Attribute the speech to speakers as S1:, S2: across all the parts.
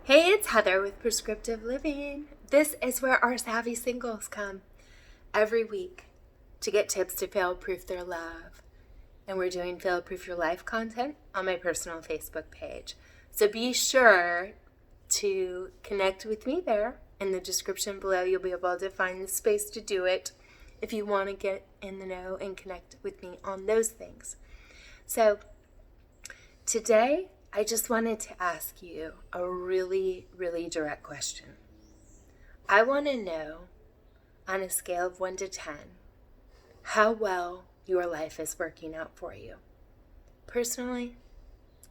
S1: Hey, it's Heather with Prescriptive Living. This is where our savvy singles come every week to get tips to fail-proof their love. And we're doing fail-proof your life content on my personal Facebook page. So be sure to connect with me there. In the description below, you'll be able to find the space to do it if you want to get in the know and connect with me on those things. So today, I just wanted to ask you a really, really direct question. I want to know, on a scale of 1 to 10, how well your life is working out for you. Personally,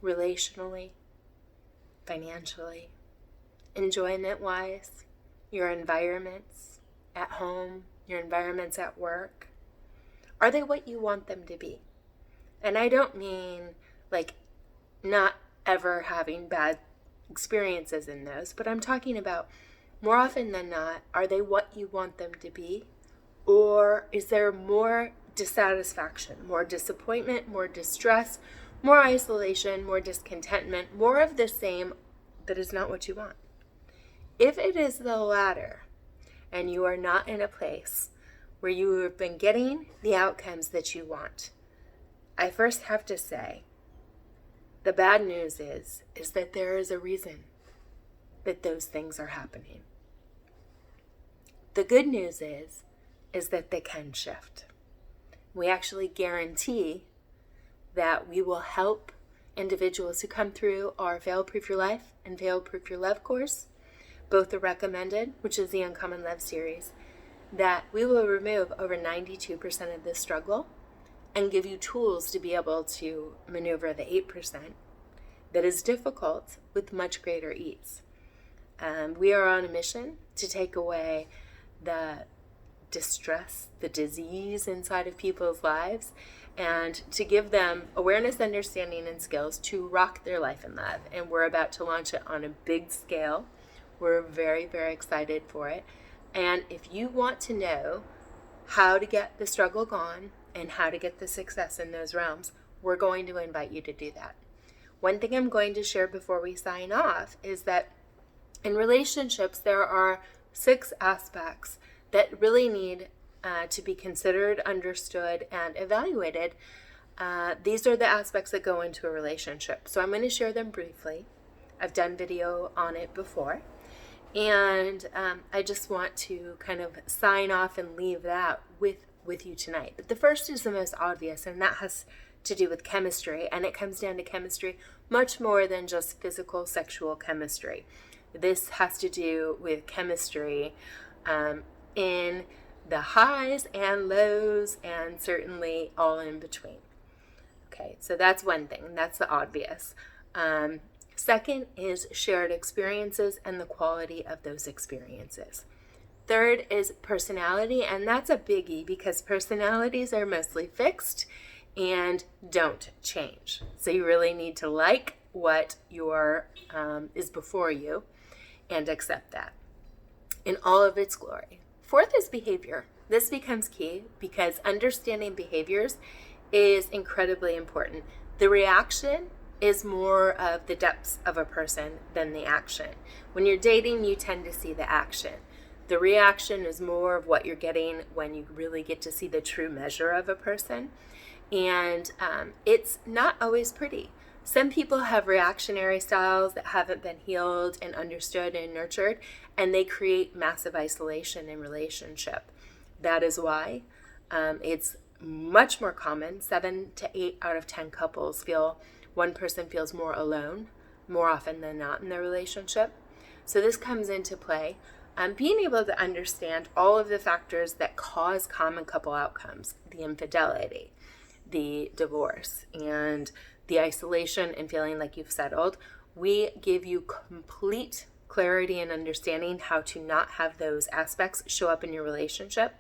S1: relationally, financially, enjoyment-wise, your environments at home, your environments at work. Are they what you want them to be? And I don't mean like not ever having bad experiences in those, but I'm talking about more often than not, are they what you want them to be? Or is there more dissatisfaction, more disappointment, more distress, more isolation, more discontentment, more of the same that is not what you want? If it is the latter, and you are not in a place where you have been getting the outcomes that you want, I first have to say, the bad news is that there is a reason that those things are happening. The good news is that they can shift. We actually guarantee that we will help individuals who come through our Fail-Proof Your Life and Fail-Proof Your Love course. Both are recommended, which is the Uncommon Love series, that we will remove over 92% of the struggle and give you tools to be able to maneuver the 8% that is difficult with much greater ease. We are on a mission to take away the distress, the disease inside of people's lives, and to give them awareness, understanding, and skills to rock their life in love. And we're about to launch it on a big scale. We're very, very excited for it. And if you want to know how to get the struggle gone and how to get the success in those realms, we're going to invite you to do that. One thing I'm going to share before we sign off is that in relationships, there are 6 aspects that really need to be considered, understood, and evaluated. These are the aspects that go into a relationship. So I'm going to share them briefly. I've done video on it before. And I just want to kind of sign off and leave that with you tonight. But the first is the most obvious, and that has to do with chemistry. And it comes down to chemistry much more than just physical, sexual chemistry. This has to do with chemistry in the highs and lows, and certainly all in between. Okay, so that's one thing. That's the obvious. Second is shared experiences and the quality of those experiences. Third is personality, and that's a biggie because personalities are mostly fixed and don't change. So you really need to like what is before you and accept that in all of its glory. Fourth is behavior. This becomes key because understanding behaviors is incredibly important. The reaction is more of the depths of a person than the action. When you're dating, you tend to see the action. The reaction is more of what you're getting when you really get to see the true measure of a person. And it's not always pretty. Some people have reactionary styles that haven't been healed and understood and nurtured, and they create massive isolation in relationship. That is why it's much more common. 7 to 8 out of 10 couples feel one person feels more alone more often than not in their relationship. So this comes into play. Being able to understand all of the factors that cause common couple outcomes, the infidelity, the divorce, and the isolation and feeling like you've settled, we give you complete clarity and understanding how to not have those aspects show up in your relationship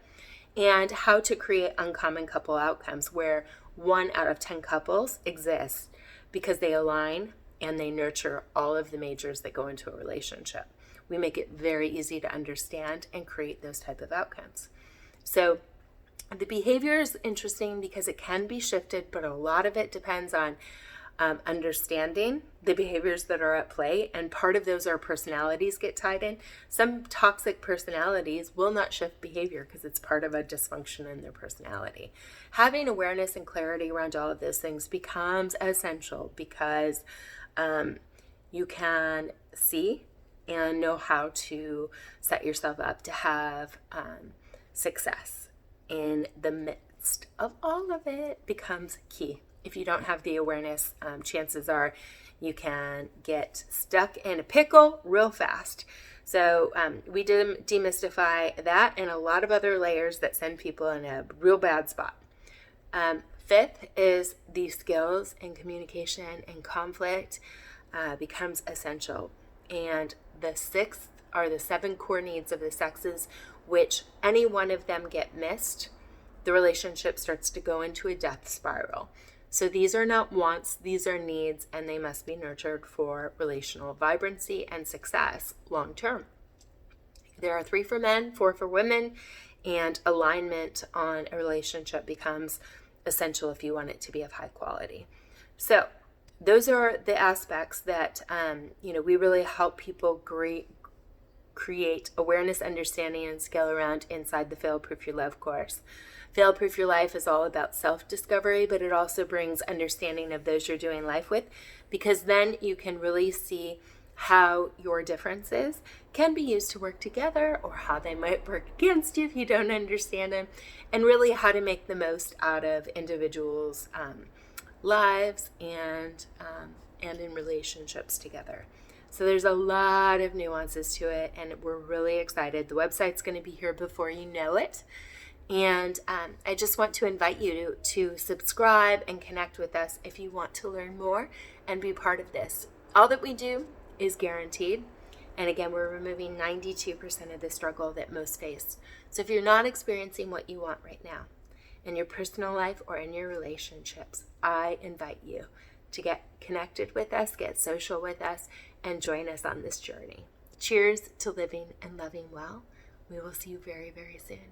S1: and how to create uncommon couple outcomes where 1 out of 10 couples exist because they align and they nurture all of the majors that go into a relationship. We make it very easy to understand and create those type of outcomes. So the behavior is interesting because it can be shifted, but a lot of it depends on understanding the behaviors that are at play, and part of those are personalities get tied in. Some toxic personalities will not shift behavior because it's part of a dysfunction in their personality. Having awareness and clarity around all of those things becomes essential because you can see and know how to set yourself up to have success in the midst of all of it becomes key. If you don't have the awareness, chances are you can get stuck in a pickle real fast. So we demystify that and a lot of other layers that send people in a real bad spot. Fifth is the skills in communication and conflict becomes essential. And the sixth are the 7 core needs of the sexes, which any one of them get missed, the relationship starts to go into a death spiral. So these are not wants, these are needs, and they must be nurtured for relational vibrancy and success long term. There are 3 for men, 4 for women, and alignment on a relationship becomes essential if you want it to be of high quality. So those are the aspects that, we really help people create awareness, understanding, and skill around inside the Fail Proof Your Love course. Fail Proof Your Life is all about self-discovery, but it also brings understanding of those you're doing life with, because then you can really see how your differences can be used to work together or how they might work against you if you don't understand them, and really how to make the most out of individuals' lives and in relationships together. So there's a lot of nuances to it, and we're really excited. The website's going to be here before you know it. And I just want to invite you to subscribe and connect with us if you want to learn more and be part of this. All that we do is guaranteed. And again, we're removing 92% of the struggle that most face. So if you're not experiencing what you want right now in your personal life or in your relationships, I invite you to get connected with us, get social with us, and join us on this journey. Cheers to living and loving well. We will see you very, very soon.